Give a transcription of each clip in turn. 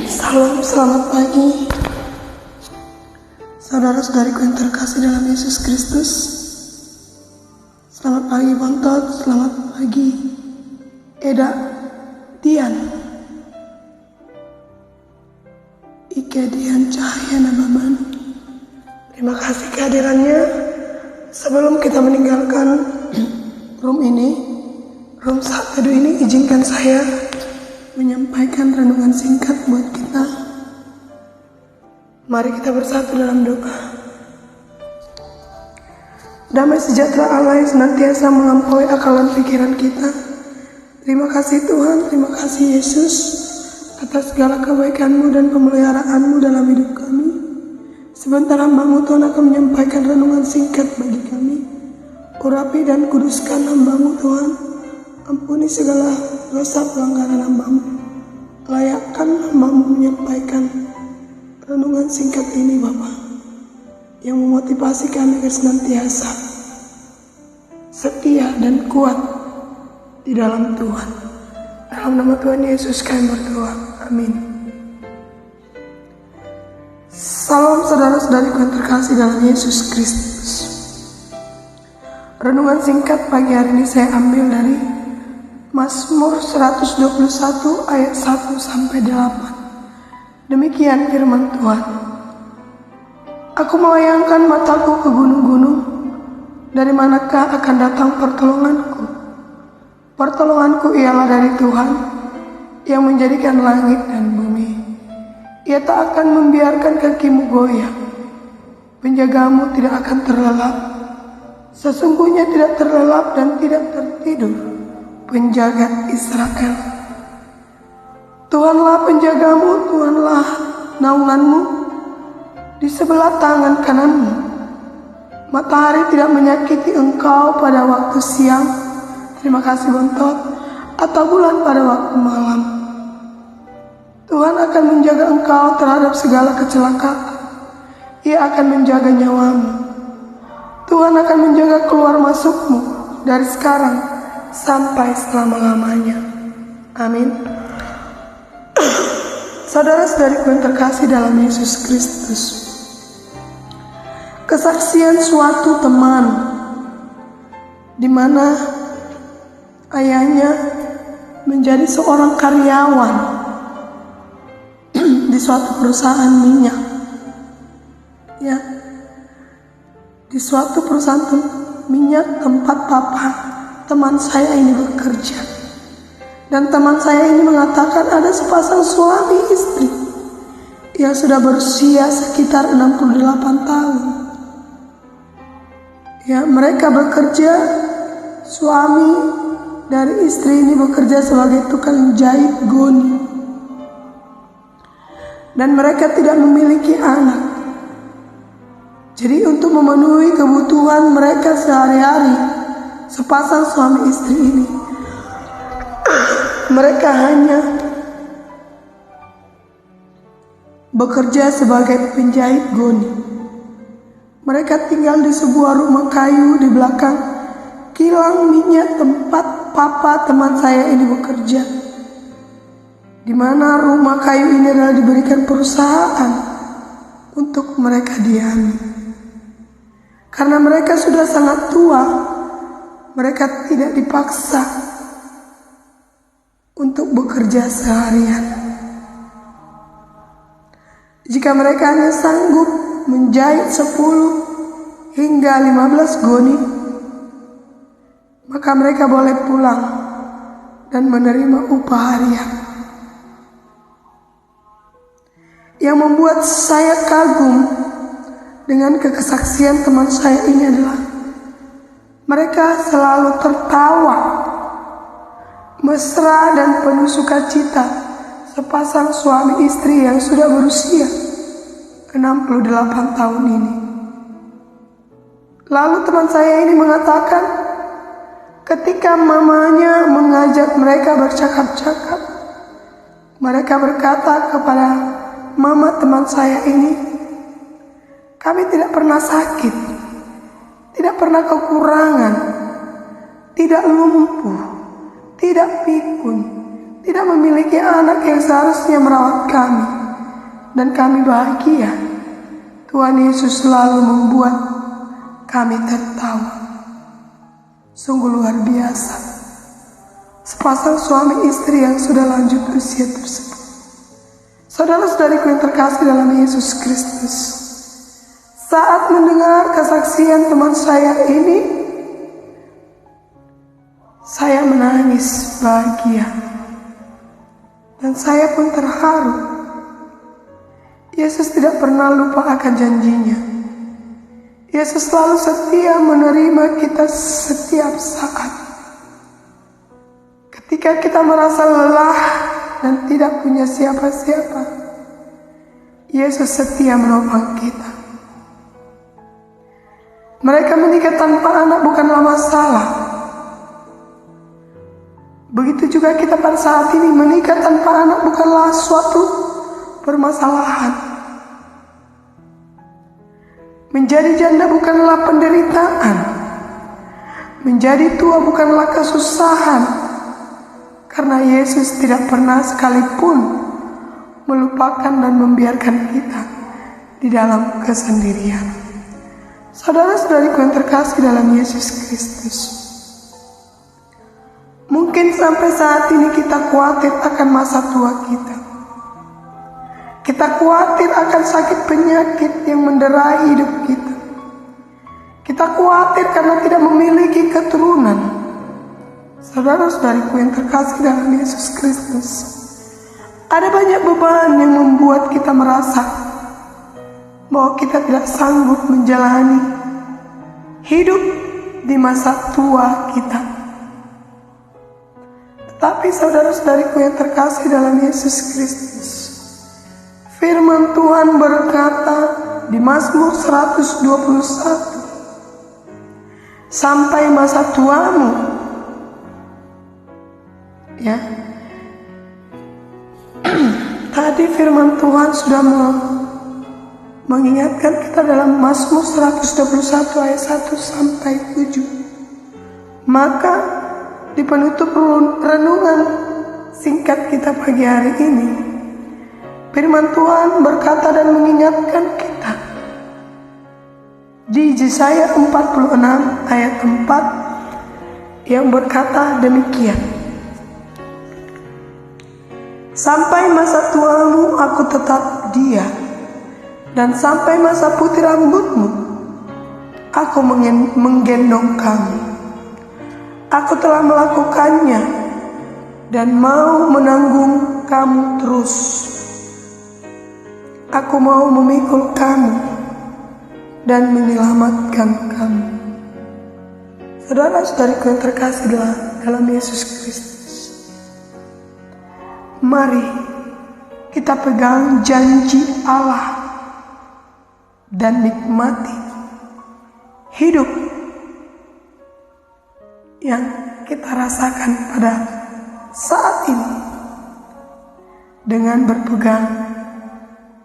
Salam, selamat pagi saudara-saudariku yang terkasih dalam Yesus Kristus. Selamat pagi Bontot, selamat pagi Eda, Dian, Ike Dian Cahaya Nababan. Terima kasih kehadirannya. Sebelum kita meninggalkan room saat teduh ini, izinkan saya menyampaikan renungan singkat buat kita. Mari kita bersatu dalam doa. Damai sejahtera Allah yang senantiasa melampaui akal dan pikiran kita. Terima kasih Tuhan, terima kasih Yesus atas segala kebaikan-Mu dan pemeliharaanmu dalam hidup kami. Sebentar hamba-Mu Tuhan akan menyampaikan renungan singkat bagi kami. Urapi dan kuduskan hamba-Mu Tuhan. Ampuni segala dosa pelanggaran hamba-Mu. Layakkan hamba-Mu menyampaikan renungan singkat ini Bapa, yang memotivasi kami agar senantiasa setia dan kuat di dalam Tuhan. Dalam nama Tuhan Yesus kami berdoa. Amin. Salam saudara-saudariku yang terkasih dalam Yesus Kristus. Renungan singkat pagi hari ini saya ambil dari Mazmur 121 ayat 1 sampai 8. Demikian firman Tuhan. Aku melayangkan mataku ke gunung-gunung. Dari manakah akan datang pertolonganku? Pertolonganku ialah dari Tuhan yang menjadikan langit dan bumi. Ia tak akan membiarkan kakimu goyah. Penjagamu tidak akan terlelap. Sesungguhnya tidak terlelap dan tidak tertidur penjaga Israel. Tuhanlah penjagamu, Tuhanlah naunganmu di sebelah tangan kananmu. Matahari tidak menyakiti engkau pada waktu siang, terima kasih Bontot, atau bulan pada waktu malam. Tuhan akan menjaga engkau terhadap segala kecelakaan. Ia akan menjaga nyawamu. Tuhan akan menjaga keluar masukmu dari sekarang sampai selama-lamanya. Amin. Saudara-saudariku yang terkasih dalam Yesus Kristus, kesaksian suatu teman di mana ayahnya menjadi seorang karyawan di suatu perusahaan minyak. Ya, di suatu perusahaan minyak tempat papa teman saya ini bekerja. Dan teman saya ini mengatakan ada sepasang suami istri yang sudah berusia sekitar 68 tahun. Ya, mereka bekerja, suami dari istri ini bekerja sebagai tukang jahit goni. Dan mereka tidak memiliki anak. Jadi untuk memenuhi kebutuhan mereka sehari-hari, sepasang suami istri ini, mereka hanya bekerja sebagai penjahit goni. Mereka tinggal di sebuah rumah kayu di belakang kilang minyak tempat papa teman saya ini bekerja, di mana rumah kayu ini adalah diberikan perusahaan untuk mereka diami. Karena mereka sudah sangat tua, mereka tidak dipaksa untuk bekerja seharian. Jika mereka hanya sanggup menjahit 10 hingga 15 goni, maka mereka boleh pulang dan menerima upah harian. Yang membuat saya kagum dengan kesaksian teman saya ini adalah mereka selalu tertawa, mesra dan penuh sukacita, sepasang suami istri yang sudah berusia 68 tahun ini. Lalu teman saya ini mengatakan, ketika mamanya mengajak mereka bercakap-cakap, mereka berkata kepada mama teman saya ini, kami tidak pernah sakit, tidak pernah kekurangan, tidak lumpuh, tidak pikun, tidak memiliki anak yang seharusnya merawat kami, dan kami bahagia. Tuhan Yesus selalu membuat kami tertawa. Sungguh luar biasa, sepasang suami istri yang sudah lanjut usia tersebut. Saudara-saudariku yang terkasih dalam Yesus Kristus, saat mendengar kesaksian teman saya ini, saya menangis bahagia. Dan saya pun terharu. Yesus tidak pernah lupa akan janjinya. Yesus selalu setia menerima kita setiap saat. Ketika kita merasa lelah dan tidak punya siapa-siapa, Yesus setia menopang kita. Mereka menikah tanpa anak bukanlah masalah. Begitu juga kita pada saat ini, menikah tanpa anak bukanlah suatu permasalahan. Menjadi janda bukanlah penderitaan. Menjadi tua bukanlah kesusahan. Karena Yesus tidak pernah sekalipun melupakan dan membiarkan kita di dalam kesendirian. Saudara-saudariku yang terkasih dalam Yesus Kristus, mungkin sampai saat ini kita khawatir akan masa tua kita. Kita khawatir akan sakit penyakit yang menderai hidup kita. Kita khawatir karena tidak memiliki keturunan. Saudara-saudariku yang terkasih dalam Yesus Kristus, ada banyak beban yang membuat kita merasa bahwa kita tidak sanggup menjalani hidup di masa tua kita. Tapi saudara-saudariku yang terkasih dalam Yesus Kristus, firman Tuhan berkata di Mazmur 121, sampai masa tuamu, ya. Tadi firman Tuhan sudah mengingatkan kita dalam Mazmur 121 ayat 1 sampai 7. Maka di penutup renungan singkat kita pagi hari ini, firman Tuhan berkata dan mengingatkan kita di Yesaya 46 ayat 4 yang berkata demikian. Sampai masa tuamu aku tetap dia, dan sampai masa putih rambutmu aku menggendong kamu. Aku telah melakukannya dan mau menanggung kamu terus. Aku mau memikul kamu dan menyelamatkan kamu. Saudara-saudariku yang terkasih dalam Yesus Kristus, mari kita pegang janji Allah dan nikmati hidup yang kita rasakan pada saat ini dengan berpegang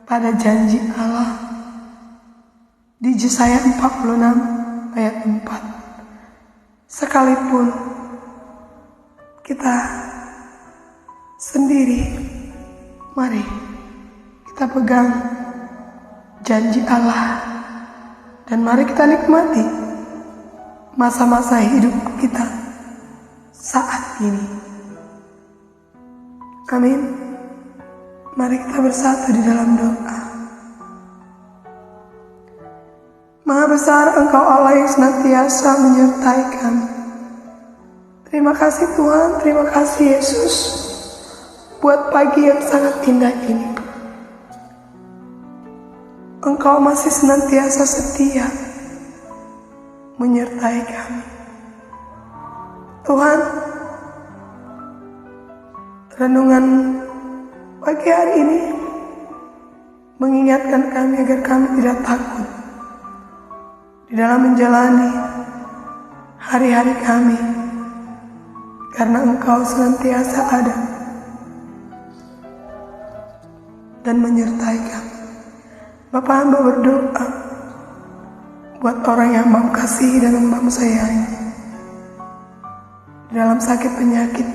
pada janji Allah di Yesaya 46 ayat 4. Sekalipun kita sendiri, mari kita pegang janji Allah dan mari kita nikmati masa-masa hidup kita saat ini. Amin. Mari kita bersatu di dalam doa. Maha besar Engkau Allah yang senantiasa menyertai kami. Terima kasih Tuhan, terima kasih Yesus buat pagi yang sangat indah ini. Engkau masih senantiasa setia menyertai kami. Tuhan, renungan pagi hari ini mengingatkan kami agar kami tidak takut di dalam menjalani hari-hari kami, karena Engkau senantiasa ada dan menyertai kami. Bapa, hamba berdoa buat orang yang Hamba kasih dan Hamba sayangi di dalam sakit penyakit,